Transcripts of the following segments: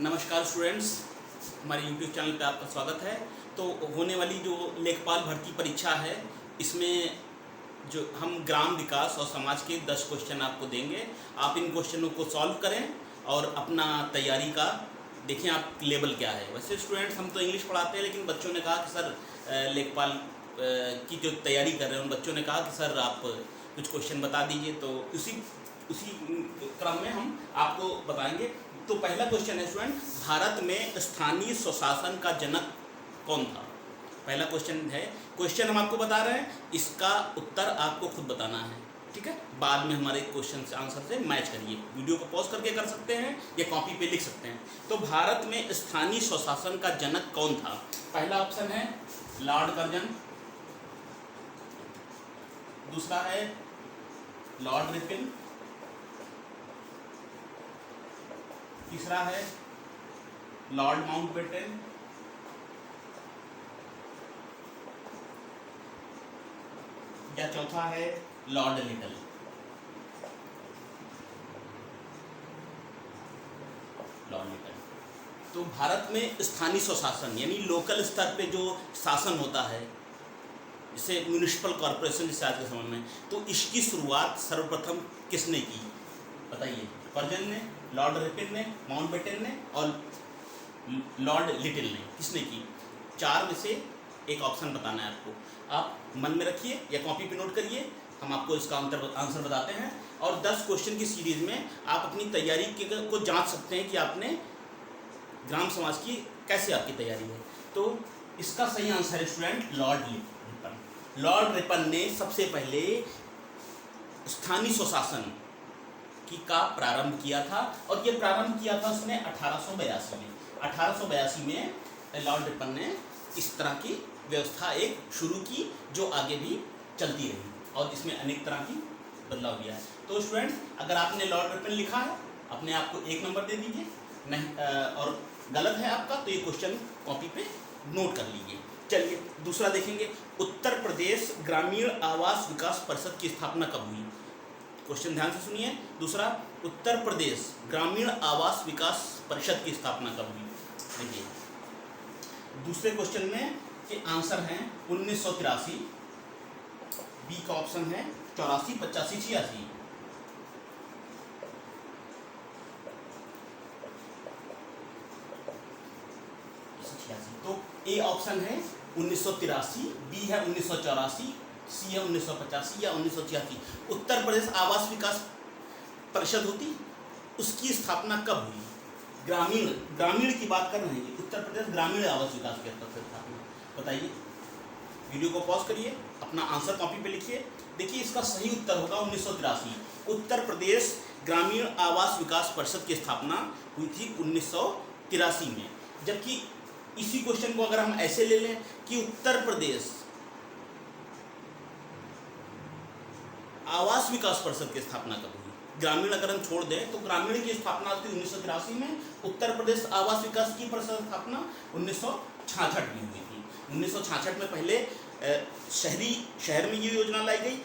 नमस्कार स्टूडेंट्स, हमारे YouTube channel पे आपका स्वागत है। तो होने वाली जो लेखपाल भर्ती परीक्षा है, इसमें जो हम ग्राम विकास और समाज के 10 क्वेश्चन आपको देंगे। आप इन क्वेश्चनों को सॉल्व करें और अपना तैयारी का देखें आप लेवल क्या है। वैसे स्टूडेंट्स हम तो इंग्लिश पढ़ाते हैं, लेकिन बच्चों ने कहा कि सर लेखपाल की जो तैयारी कर रहे हैं उन बच्चों ने कहा कि सर आप कुछ क्वेश्चन बता दीजिए। तो उसी क्रम में हम आपको बताएंगे। तो पहला क्वेश्चन है स्टूडेंट, भारत में स्थानीय स्वशासन का जनक कौन था? पहला क्वेश्चन है। क्वेश्चन हम आपको बता रहे हैं, इसका उत्तर आपको खुद बताना है, ठीक है? बाद में हमारे क्वेश्चन से आंसर से मैच करिए। वीडियो को पॉज करके कर सकते हैं या कॉपी पे लिख सकते हैं। तो भारत में स्थानीय स्वशासन का जनक कौन था? पहला ऑप्शन है लॉर्ड कर्जन, दूसरा है लॉर्ड रिपन, तीसरा है लॉर्ड माउंटबेटन, या चौथा है लॉर्ड लिटल। Lord little. तो भारत में स्थानीय स्वशासन यानी लोकल स्तर पे जो शासन होता है, जिसे म्यूनिसिपल कॉरपोरेशन जिसे आज के समय में, तो इसकी शुरुआत सर्वप्रथम किसने की बताइए? कर्जन ने, लॉर्ड रिपन ने, माउंटबेटन ने और लॉर्ड लिटिल ने। किसने की? चार में से एक ऑप्शन बताना है आपको। आप मन में रखिए या कॉपी पे नोट करिए, हम आपको इसका आंसर बताते हैं। और 10 क्वेश्चन की सीरीज में आप अपनी तैयारी को जांच सकते हैं कि आपने ग्राम समाज की कैसे आपकी तैयारी है। तो इसका सही आंसर है student Lord Ripon. Lord Ripon ने सबसे पहले स्थानीय स्वशासन का प्रारंभ किया था, और ये प्रारंभ किया था उसने 1882 में। 1882 में लॉर्ड रिपन ने इस तरह की व्यवस्था एक शुरू की, जो आगे भी चलती रही और इसमें अनेक तरह की बदलाव किया है। तो स्टूडेंट्स, अगर आपने लॉर्ड रिपन लिखा है, अपने आप को 1 नंबर दे दीजिए। नहीं और गलत है आपका, तो ये क्वेश्चन कॉपी पे नोट कर लीजिए। चलिए दूसरा देखेंगे। उत्तर प्रदेश ग्रामीण आवास विकास परिषद की स्थापना कब हुई? क्वेश्चन ध्यान से सुनिए। दूसरा, उत्तर प्रदेश ग्रामीण आवास विकास परिषद की स्थापना कब हुई? देखिए दूसरे क्वेश्चन में के आंसर हैं 1983, बी का ऑप्शन है 84, 85, 86। तो ए ऑप्शन है 1983, बी है 1984, सी है 1985 या 1986। उत्तर प्रदेश आवास विकास परिषद होती, उसकी स्थापना कब हुई? ग्रामीण की बात कर रहे हैं, उत्तर प्रदेश ग्रामीण आवास विकास परिषद की स्थापना बताइए। वीडियो को पॉज करिए, अपना आंसर कॉपी पे लिखिए। देखिए इसका सही उत्तर होगा 1983। उत्तर प्रदेश ग्रामीण आवास विकास परिषद की स्थापना हुई थी 1983 में। जबकि इसी क्वेश्चन को अगर हम ऐसे ले लें कि उत्तर प्रदेश आवास विकास परिषद की स्थापना कब हुई? ग्रामीण अगर हम छोड़ दें तो ग्रामीण की स्थापना थी 1983 में, उत्तर प्रदेश आवास विकास की परिषद स्थापना 1966 में हुई थी। 1966 में पहले शहर में ये योजना लाई गई,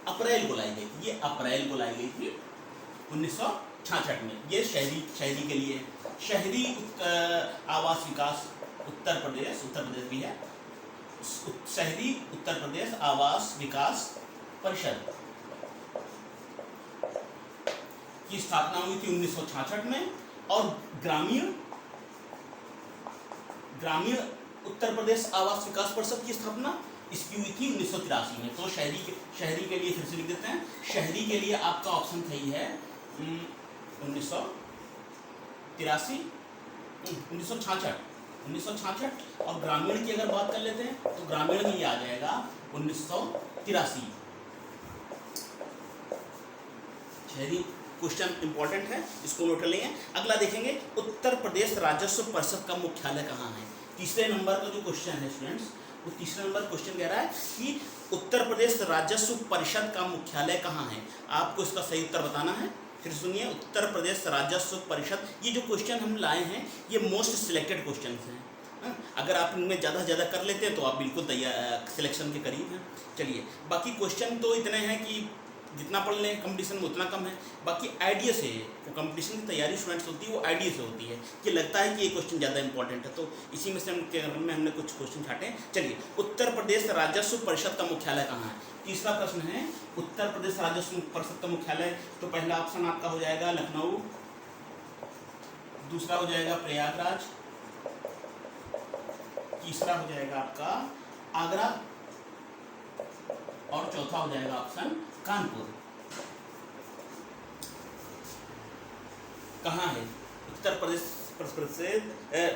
अप्रैल को लाई गई थी। ये अप्रैल को लाई गई थी 1966 में। ये शहरी के लिए शहरी आवास विकास उत्तर प्रदेश भी है, शहरी उत्तर प्रदेश आवास विकास परिषद की स्थापना हुई थी 1966 में। और ग्रामीण उत्तर प्रदेश आवास विकास परिषद की स्थापना इसकी हुई थी 1983 में। तो शहरी के लिए फिर से लिख देते हैं। शहरी के लिए आपका ऑप्शन सही है 1966। और ग्रामीण की अगर बात कर लेते हैं तो ग्रामीण में ये आ जाएगा 1983। शहरी क्वेश्चन इंपॉर्टेंट है, इसको नोट कर लेंगे। अगला देखेंगे, उत्तर प्रदेश राजस्व परिषद का मुख्यालय कहाँ है? तीसरे नंबर का जो क्वेश्चन है स्टूडेंट्स, वो तीसरे नंबर क्वेश्चन कह रहा है कि उत्तर प्रदेश राजस्व परिषद का मुख्यालय कहाँ है? आपको इसका सही उत्तर बताना है। फिर सुनिए, उत्तर प्रदेश राजस्व परिषद, ये जो क्वेश्चन हम लाए हैं ये मोस्ट सिलेक्टेड क्वेश्चन हैं। अगर आप इनमें ज़्यादा से ज़्यादा कर लेते हैं तो आप बिल्कुल तैयार सिलेक्शन के करीब हैं। चलिए बाकी क्वेश्चन तो इतने हैं कि जितना पढ़ लें कंपटीशन में उतना कम है। बाकी आइडिया से वो कंपटीशन की तैयारी स्टूडेंट्स होती है वो आइडिया से होती है कि लगता है कि ये क्वेश्चन ज़्यादा इंपॉर्टेंट है, तो इसी में से हमने कुछ क्वेश्चन छाटे हैं। चलिए, उत्तर प्रदेश राजस्व परिषद का मुख्यालय कहाँ है? तीसरा प्रश्न है, उत्तर प्रदेश राजस्व परिषद का मुख्यालय, तो पहला ऑप्शन आपका हो जाएगा लखनऊ, दूसरा हो जाएगा प्रयागराज, तीसरा हो जाएगा आपका आगरा और चौथा हो जाएगा ऑप्शन कानपुर। कहाँ है? उत्तर प्रदेश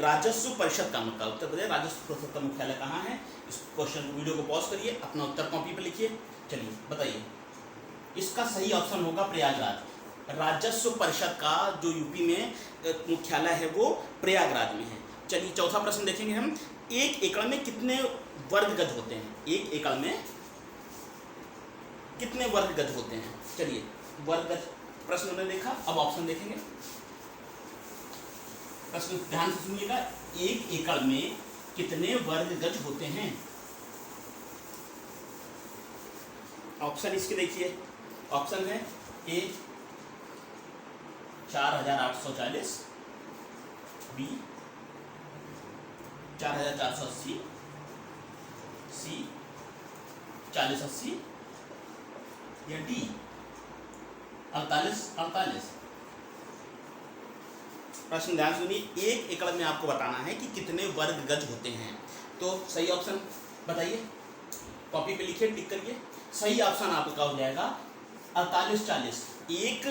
राजस्व परिषद का मुख्यालय, उत्तर प्रदेश राजस्व परिषद का मुख्यालय कहाँ है? इस क्वेश्चन को, वीडियो को पॉज करिए, अपना उत्तर कॉपी पर लिखिए। चलिए बताइए, इसका सही ऑप्शन होगा प्रयागराज। राजस्व परिषद का जो यूपी में मुख्यालय है वो प्रयागराज में है। चलिए चौथा प्रश्न देखेंगे हम, एक एकड़ में कितने वर्ग गज होते हैं? एक एकड़ में कितने वर्ग गज होते हैं? चलिए, वर्ग गज प्रश्न हमने देखा, अब ऑप्शन देखेंगे। प्रश्न ध्यान से सुनिएगा, एक एकड़ में कितने वर्ग गज होते हैं? ऑप्शन इसके देखिए, ऑप्शन है ए 4840, बी 4480, सी 4080 या डी 4848। प्रश्न ध्यान सुनिए, एक एकड़ में आपको बताना है कि कितने वर्ग गज होते हैं, तो सही ऑप्शन बताइए, कॉपी पे लिखिए, टिक करिए। सही ऑप्शन आपका हो जाएगा 4840। एक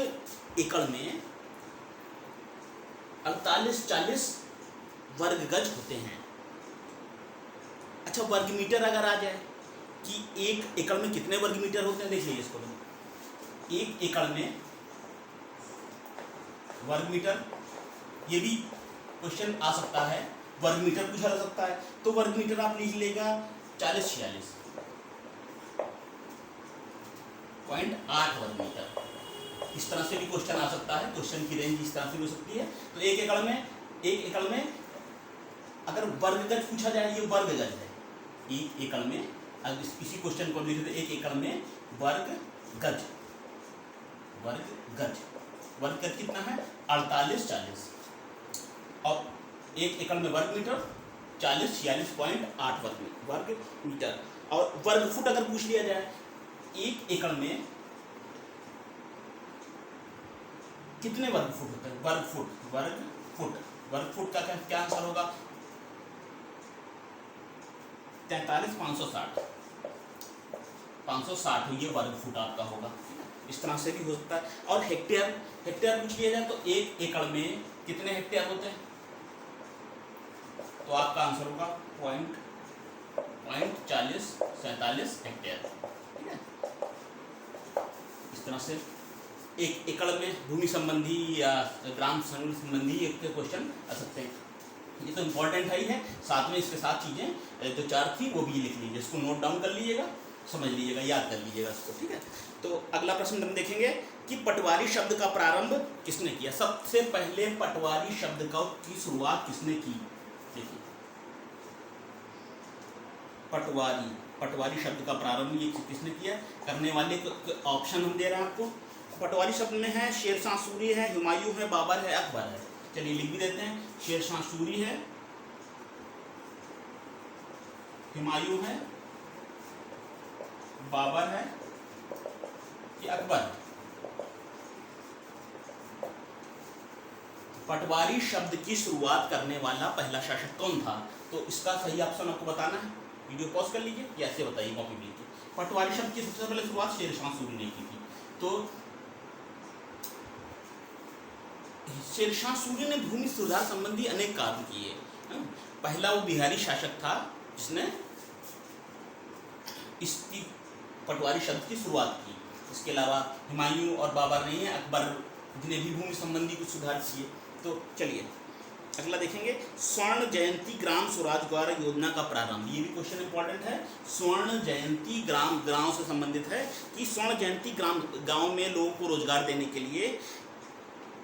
एकड़ में 4840 वर्ग गज होते हैं। अच्छा, वर्ग मीटर अगर आ जाए कि एक एकड़ में कितने वर्ग मीटर होते हैं, देख लीजिए इसको, एक एकड़ में वर्ग मीटर, ये भी क्वेश्चन आ सकता है, वर्ग मीटर पूछा जा सकता है, तो वर्ग मीटर आप लिख लेगा 4046.8 वर्ग मीटर। इस तरह से भी क्वेश्चन आ सकता है, क्वेश्चन की रेंज इस तरह से हो सकती है। तो एक एकड़ में अगर वर्ग गज पूछा जाए, ये वर्ग गज है, एक एकड़ में, अगर इसी क्वेश्चन को लिख देते, एक एकड़ में वर्ग गज कितना है? 4840, और एक एकड़ में वर्ग मीटर 4046.8 वर्ग मीटर। और वर्ग फुट अगर पूछ लिया जाए, एक एकड़ में कितने वर्ग फुट होते हैं? वर्ग फुट का क्या आंसर होगा? 43,560 ये वर्ग फुट आपका होगा। इस तरह से भी हो सकता है। और हेक्टेयर पूछ लिया जाए, तो एक एकड़ में कितने हेक्टेयर होते हैं? तो आपका आंसर होगा 0.4047 हेक्टेयर। ठीक है, इस तरह से एक एकड़ में भूमि संबंधी या ग्राम संबंधी क्वेश्चन आ सकते हैं। ये तो इम्पोर्टेंट है ही है, साथ में इसके साथ चीज़ें जो चार थी वो भी लिख लीजिए, इसको नोट डाउन कर लीजिएगा, समझ लीजिएगा, याद कर लीजिएगा इसको। ठीक है, तो अगला प्रश्न हम देखेंगे कि पटवारी शब्द का प्रारंभ किसने किया? सबसे पहले पटवारी शब्द की शुरुआत किसने की? देखिए, पटवारी शब्द का प्रारंभ ये किसने किया? करने वाले ऑप्शन हम दे रहे हैं आपको। पटवारी शब्द में है शेरशाह सूरी है, हुमायूं है, बाबर है, अकबर है। चलिए लिख भी देते हैं, शेरशाह सूरी है, हुमायूं है, बाबर है कि अकबर? पटवारी शब्द की शुरुआत करने वाला पहला शासक कौन था? तो इसका सही ऑप्शन आपको बताना है, वीडियो पॉज कर लीजिए या ऐसे बताइए, कॉपी पे लिखिए। पटवारी शब्द की सबसे पहले शुरुआत शेरशाह सूरी ने की थी। तो शेरशाह सूरी ने भूमि सुधार संबंधी अनेक कार्य किए। पहला वो बिहारी शासक था जिसने इसकी पटवारी शब्द की शुरुआत की। इसके अलावा हुमायूं और बाबर नहीं है, अकबर ने भी भूमि संबंधी कुछ सुधार किए। तो चलिए अगला देखेंगे, स्वर्ण जयंती ग्राम स्वरोजगार योजना का प्रारंभ। ये भी क्वेश्चन इंपॉर्टेंट है। स्वर्ण जयंती गांव से संबंधित है कि स्वर्ण जयंती गांव में लोगों को रोजगार देने के लिए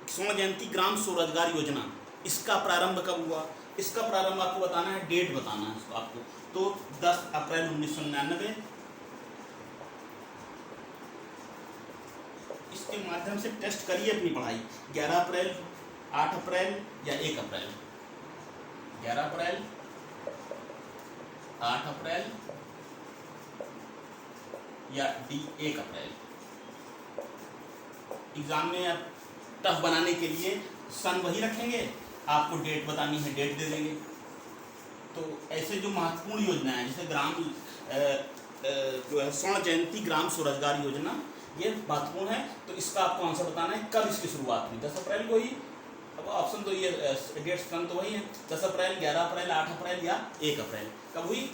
स्वर्ण जयंती ग्राम स्वरोजगार योजना, इसका प्रारंभ कब हुआ? इसका प्रारंभ आपको बताना है, डेट बताना है इसको आपको। तो 10 अप्रैल 1999, इसके माध्यम से टेस्ट करिए अपनी पढ़ाई। 11 अप्रैल, 8 अप्रैल या 1 अप्रैल। 11 अप्रैल, 8 अप्रैल या 1 अप्रैल। एग्जाम में आप टफ बनाने के लिए सन वही रखेंगे, आपको डेट बतानी है डेट दे देंगे। तो ऐसे जो महत्वपूर्ण योजना है जैसे जो है स्वर्ण जयंती ग्राम स्वरोजगार योजना, ये महत्वपूर्ण है। तो इसका आपको आंसर बताना है कब इसकी शुरुआत हुई। 10 अप्रैल को ही। अब ऑप्शन तो ये डेट्स कम तो वही है, 10 अप्रैल, 11 अप्रैल, 8 अप्रैल या 1 अप्रैल। कब हुई?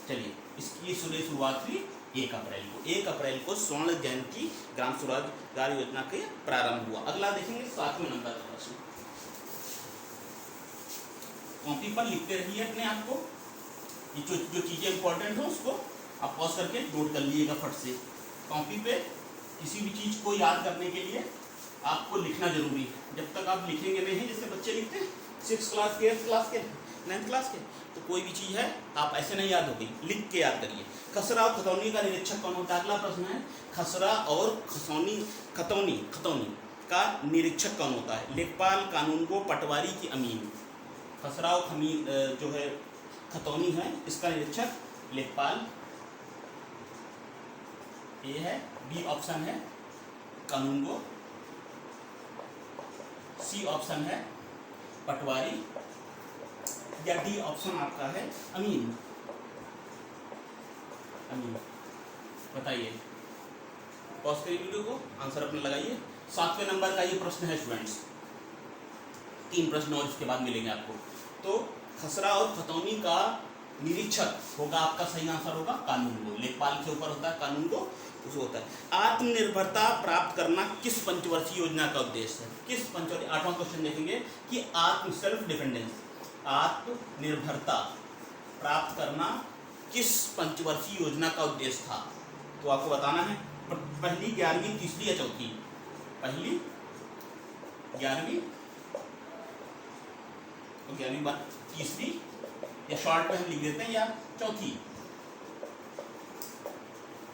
चलिए, इसकी शुरुआत हुई 1 अप्रैल को। 1 अप्रैल को स्वर्ण जयंती ग्राम स्वरोजगार योजना के प्रारंभ हुआ। अगला देखेंगे 7वें नंबर का प्रश्न। कॉपी पर लिखते रहिए अपने आप को, ये जो चीज़ें इंपॉर्टेंट हो उसको आप पॉज करके नोट कर लीजिएगा फट से। कॉपी पे किसी भी चीज़ को याद करने के लिए आपको लिखना जरूरी है। जब तक आप लिखेंगे नहीं, जैसे बच्चे लिखते हैं 6th क्लास के, 8th क्लास के, 9th क्लास के, तो कोई भी चीज़ है आप ऐसे नहीं याद होगी, लिख के याद करिए। खसरा और खतौनी का निरीक्षक कौन होता है? अगला प्रश्न है, खसरा और खतौनी का निरीक्षक कौन होता है? लेखपाल, कानूनगो, पटवारी की अमीन। खसरा और जो है खतौनी है, इसका निरीक्षक लेखपाल ए है, बी ऑप्शन है कानूनगो, सी ऑप्शन है पटवारी या डी ऑप्शन आपका है अमीन। अमीन बताइए, पॉज करिए वीडियो को, आंसर अपना लगाइए। 7वें नंबर का ये प्रश्न है स्टूडेंट्स। 3 प्रश्न और इसके बाद मिलेंगे आपको। तो खसरा और खतौनी का निरीक्षक होगा, आपका सही आंसर होगा कानूनगो। लेखपाल के ऊपर होता है कानूनगो, उसको होता है। आत्मनिर्भरता प्राप्त करना किस पंचवर्षीय योजना का उद्देश्य है? किस पंचवर्षीय? 8वां क्वेश्चन देखेंगे कि सेल्फ डिपेंडेंस, आत्मनिर्भरता प्राप्त करना किस पंचवर्षीय योजना का उद्देश्य था? तो आपको बताना है पहली, 11वीं, तीसरी या चौथी। पहली, 11वीं, 11वीं बार, तीसरी या शॉर्ट में हम लिख देते हैं या चौथी।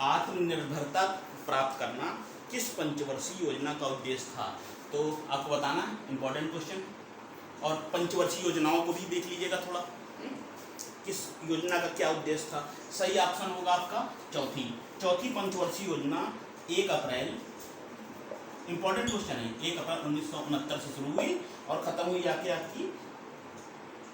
आत्मनिर्भरता प्राप्त करना किस पंचवर्षीय योजना का उद्देश्य था? तो आपको बताना है, इंपॉर्टेंट क्वेश्चन। और पंचवर्षीय योजनाओं को भी देख लीजिएगा थोड़ा, किस योजना का क्या उद्देश्य था। सही ऑप्शन होगा आपका चौथी पंचवर्षीय योजना 1 अप्रैल, इंपॉर्टेंट क्वेश्चन है, 1 अप्रैल 1969 से शुरू हुई और खत्म हुई आके आपकी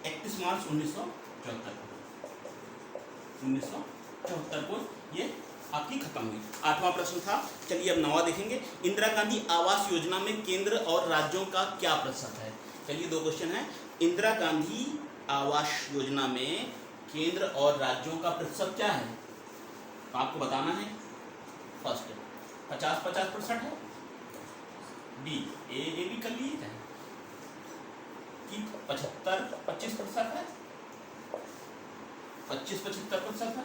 31 मार्च 1974 को ये आपकी खत्म हुई। 8वां प्रश्न था। चलिए अब 9वां देखेंगे। इंदिरा गांधी आवास योजना में केंद्र और राज्यों का क्या प्रतिशत है? चलिए 2 क्वेश्चन है। इंदिरा गांधी आवास योजना में केंद्र और राज्यों का प्रतिशत क्या है? तो आपको बताना है। फर्स्ट 50-50% है, बी ए भी कर लीजिए कि 75-25% है, 25-75% है,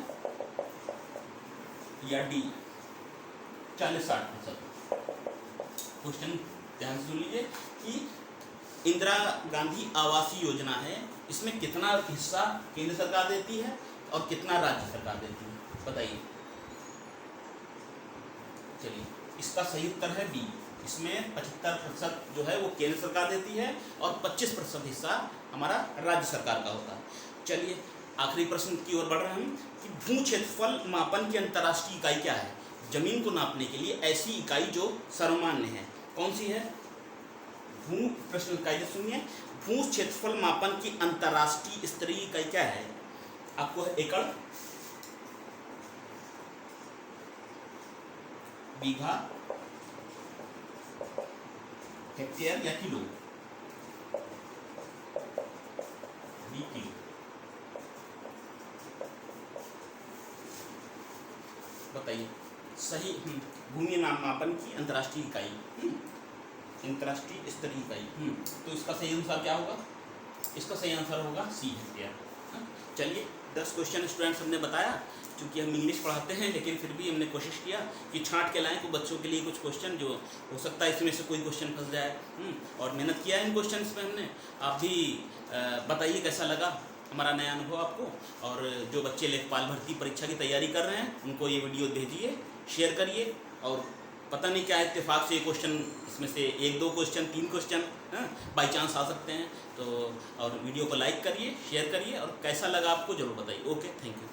या डी 40-60%। क्वेश्चन ध्यान से सुन लीजिए कि इंदिरा गांधी आवासीय योजना है, इसमें कितना हिस्सा केंद्र सरकार देती है और कितना राज्य सरकार देती है, बताइए। चलिए, इसका सही उत्तर है बी। इसमें 75% जो है वो केंद्र सरकार देती है और 25% हिस्सा हमारा राज्य सरकार का होता है। चलिए आखिरी प्रश्न की ओर बढ़ रहे हैं हम कि भू क्षेत्रफल मापन की अंतर्राष्ट्रीय इकाई क्या है? जमीन को नापने के लिए ऐसी इकाई जो सर्वमान्य है, कौन सी है? प्रश्न इकाई सुनिए, भू क्षेत्रफल मापन की अंतर्राष्ट्रीय स्तरीय इकाई क्या है? आपको है एकड़, बीघा, हेक्टेयर या किलो? B kilo. बताइए सही। भूमि मापन की अंतर्राष्ट्रीय इकाई, अंतर्राष्ट्रीय स्तरीय इकाई। तो इसका सही आंसर क्या होगा? इसका सही आंसर होगा सी, हेक्टेयर। चलिए 10 क्वेश्चन स्टूडेंट्स हमने बताया। क्योंकि हम इंग्लिश पढ़ाते हैं लेकिन फिर भी हमने कोशिश किया कि छांट के लाएँ, तो बच्चों के लिए कुछ क्वेश्चन जो हो सकता है इसमें से कोई क्वेश्चन फंस जाए। और मेहनत किया है इन क्वेश्चन पे हमने। आप भी बताइए कैसा लगा हमारा नया अनुभव आपको। और जो बच्चे लेखपाल भर्ती परीक्षा की तैयारी कर रहे हैं उनको ये वीडियो भेजिए, शेयर करिए और पता नहीं क्या इत्तेफाक से ये क्वेश्चन, इसमें से 1-2 क्वेश्चन, 3 क्वेश्चन बाई चांस आ सकते हैं। तो और वीडियो को लाइक करिए, शेयर करिए, और कैसा लगा आपको ज़रूर बताइए। Okay, thank you.